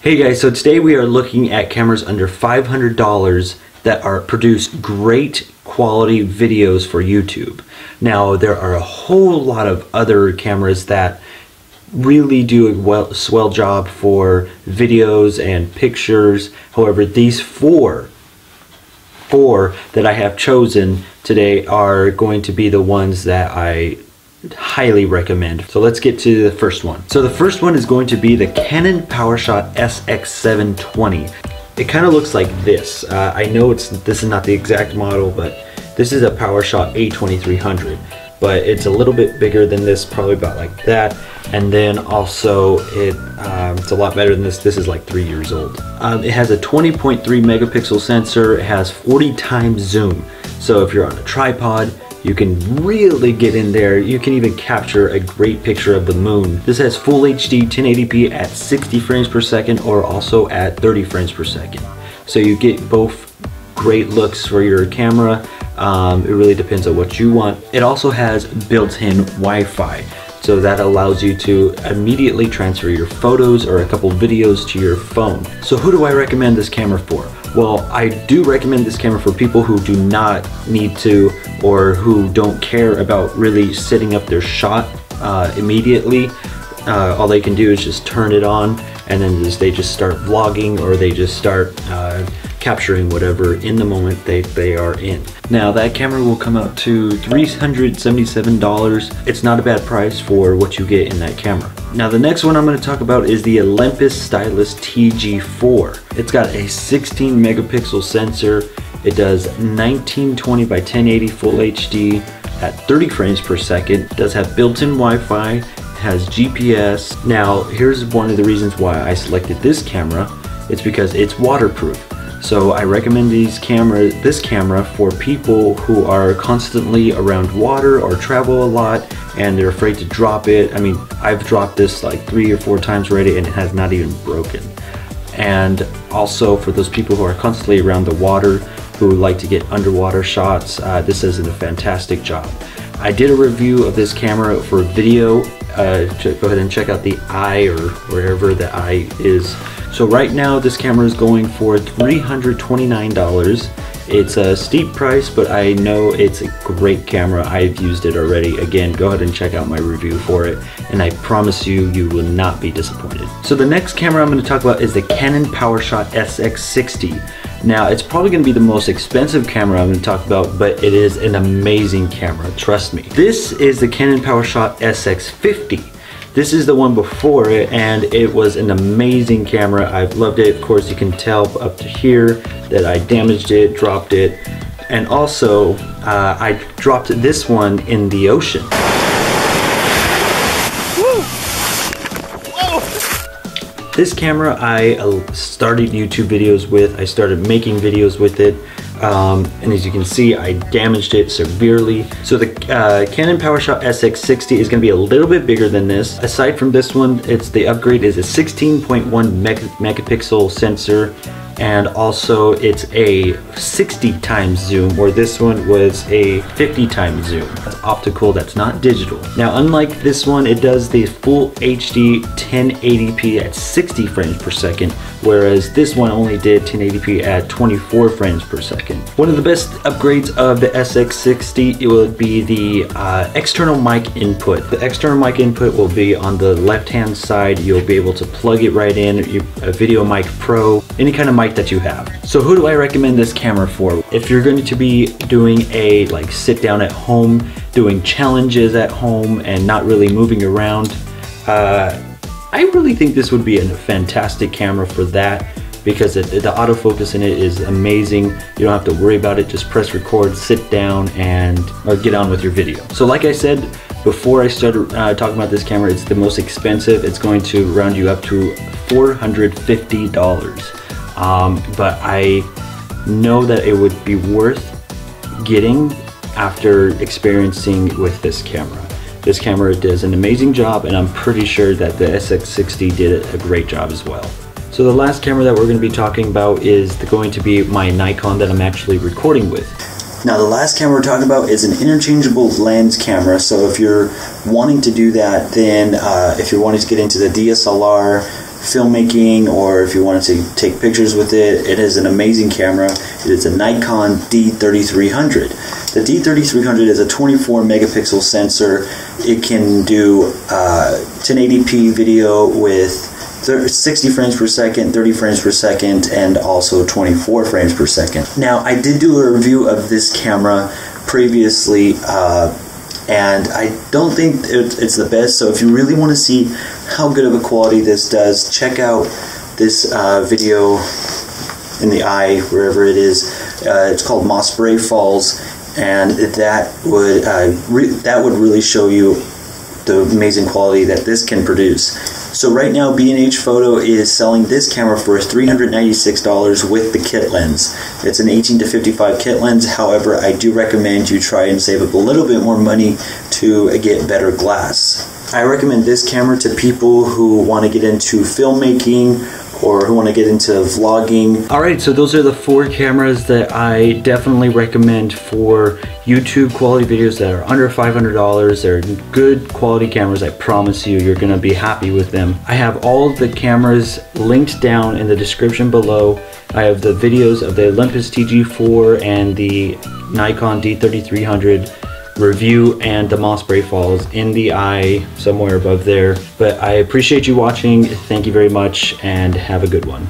Hey guys, so today we are looking at cameras under $500 that produce great quality videos for YouTube. Now there are a whole lot of other cameras that really do a swell job for videos and pictures. However, these four that I have chosen today are going to be the ones that I highly recommend. So let's get to the first one. So the first one is going to be the Canon PowerShot SX 720. It kind of looks like this. I know this is not the exact model, but this is a PowerShot A2300, but it's a little bit bigger than this, probably about like that. And then also it's a lot better than this. This is like 3 years old. It has a 20.3 megapixel sensor. It has 40 times zoom. So if you're on a tripod, you can really get in there. You can even capture a great picture of the moon. This has full HD 1080p at 60 frames per second or also at 30 frames per second. So you get both great looks for your camera. It really depends on what you want. It also has built-in Wi-Fi. So that allows you to immediately transfer your photos or a couple videos to your phone. So who do I recommend this camera for? Well, I do recommend this camera for people who do not need to or who don't care about really setting up their shot immediately. All they can do is just turn it on and then they just start vlogging or they just start capturing whatever in the moment they are in. Now that camera will come out to $377. It's not a bad price for what you get in that camera. Now the next one I'm going to talk about is the Olympus Stylus TG4. It's got a 16 megapixel sensor. It does 1920 by 1080 full HD at 30 frames per second. It does have built-in Wi-Fi. It has GPS. Now here's one of the reasons why I selected this camera. It's because it's waterproof. So I recommend this camera for people who are constantly around water or travel a lot and they're afraid to drop it. I mean, I've dropped this like 3 or 4 times already and it has not even broken. And also for those people who are constantly around the water, who like to get underwater shots, this is a fantastic job. I did a review of this camera for video. Go ahead and check out the eye or wherever the eye is. So right now this camera is going for $329. It's a steep price, but I know it's a great camera. I've used it already. Again, go ahead and check out my review for it, and I promise you, you will not be disappointed. So the next camera I'm going to talk about is the Canon PowerShot SX. Now, it's probably going to be the most expensive camera I'm going to talk about, but it is an amazing camera, trust me. This is the Canon PowerShot SX. This is the one before it, and it was an amazing camera. I've loved it. Of course, you can tell up to here that I damaged it, dropped it, and also I dropped this one in the ocean. This camera I started YouTube videos with. I started making videos with it. And as you can see, I damaged it severely. So the Canon PowerShot SX is going to be a little bit bigger than this. Aside from this one, the upgrade is a 16.1 megapixel sensor, and also it's a 60 times zoom, where this one was a 50 times zoom. That's optical, that's not digital. Now unlike this one, it does the full HD 1080p at 60 frames per second, whereas this one only did 1080p at 24 frames per second. One of the best upgrades of the SX, it will be the external mic input. The external mic input will be on the left hand side. You'll be able to plug it right in, a Video Mic Pro, any kind of mic that you have. So who do I recommend this camera for? If you're going to be doing a sit down at home, doing challenges at home and not really moving around, I really think this would be a fantastic camera for that, because the autofocus in it is amazing. You don't have to worry about it. Just press record, sit down, or get on with your video. So like I said before I started talking about this camera, it's the most expensive. It's going to round you up to $450. But I know that it would be worth getting after experiencing with this camera. This camera does an amazing job, and I'm pretty sure that the SX did a great job as well. So the last camera that we're going to be talking about is going to be my Nikon that I'm actually recording with. Now the last camera we're talking about is an interchangeable lens camera. So if you're wanting to do that, then if you're wanting to get into the DSLR filmmaking or if you wanted to take pictures with it. It is an amazing camera. It is a Nikon D3300. The D3300 is a 24 megapixel sensor. It can do 1080p video with 60 frames per second, 30 frames per second, and also 24 frames per second. Now, I did do a review of this camera previously, and I don't think it's the best, so if you really want to see how good of a quality this does, check out this video in the eye, wherever it is. It's called Moss Spray Falls, and that would really show you the amazing quality that this can produce. So right now B&H Photo is selling this camera for $396 with the kit lens. It's an 18 to 55 kit lens. However, I do recommend you try and save up a little bit more money to get better glass. I recommend this camera to people who want to get into filmmaking or who want to get into vlogging. Alright, so those are the 4 cameras that I definitely recommend for YouTube quality videos that are under $500. They're good quality cameras. I promise you, you're going to be happy with them. I have all the cameras linked down in the description below. I have the videos of the Olympus TG4 and the Nikon D3300 review and the Moss Spray Falls in the eye somewhere above there. But I appreciate you watching. Thank you very much and have a good one.